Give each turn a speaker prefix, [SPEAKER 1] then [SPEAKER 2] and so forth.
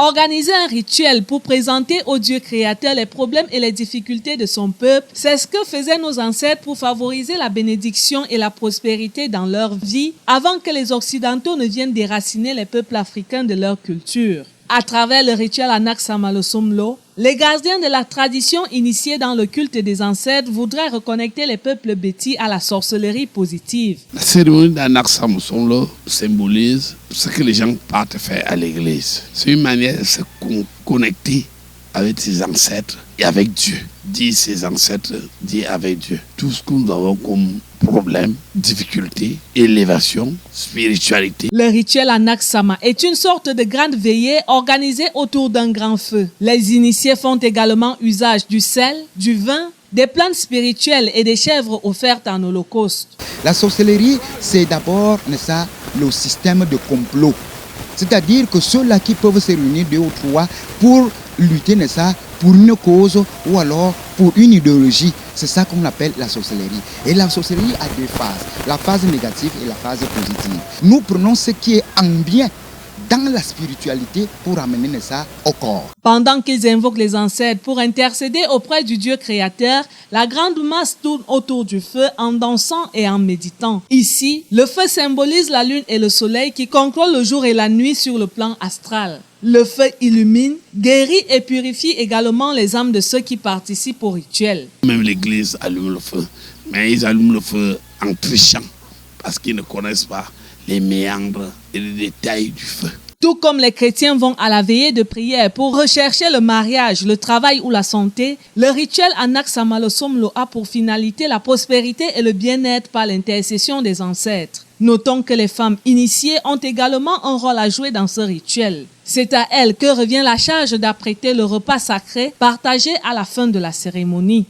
[SPEAKER 1] Organiser un rituel pour présenter au Dieu créateur les problèmes et les difficultés de son peuple, c'est ce que faisaient nos ancêtres pour favoriser la bénédiction et la prospérité dans leur vie avant que les Occidentaux ne viennent déraciner les peuples africains de leur culture. À travers le rituel Anak Samalosomlo, les gardiens de la tradition initiés dans le culte des ancêtres voudraient reconnecter les peuples bétis à la sorcellerie positive.
[SPEAKER 2] La cérémonie d'Anak Samalosomlo symbolise ce que les gens partent faire à l'église. C'est une manière de se connecter avec ses ancêtres et avec Dieu. Dire ses ancêtres, dire avec Dieu. Tout ce que nous avons comme problème, difficulté, élévation, spiritualité.
[SPEAKER 1] Le rituel Anak Sama est une sorte de grande veillée organisée autour d'un grand feu. Les initiés font également usage du sel, du vin, des plantes spirituelles et des chèvres offertes en holocauste.
[SPEAKER 3] La sorcellerie, c'est d'abord le système de complot. C'est-à-dire que ceux-là qui peuvent se réunir 2 ou 3 pour lutter pour une cause ou alors pour une idéologie. C'est ça qu'on appelle la sorcellerie. Et la sorcellerie a 2 phases, la phase négative et la phase positive. Nous prenons ce qui est en bien dans la spiritualité pour amener ça au corps.
[SPEAKER 1] Pendant qu'ils invoquent les ancêtres pour intercéder auprès du Dieu créateur, la grande masse tourne autour du feu en dansant et en méditant. Ici, le feu symbolise la lune et le soleil qui contrôlent le jour et la nuit sur le plan astral. Le feu illumine, guérit et purifie également les âmes de ceux qui participent au rituel.
[SPEAKER 2] Même l'église allume le feu, mais ils allument le feu en trichant parce qu'ils ne connaissent pas les méandres et les détails du feu.
[SPEAKER 1] Tout comme les chrétiens vont à la veillée de prière pour rechercher le mariage, le travail ou la santé, le rituel Anak Samalosomlo a pour finalité la prospérité et le bien-être par l'intercession des ancêtres. Notons que les femmes initiées ont également un rôle à jouer dans ce rituel. C'est à elles que revient la charge d'apprêter le repas sacré partagé à la fin de la cérémonie.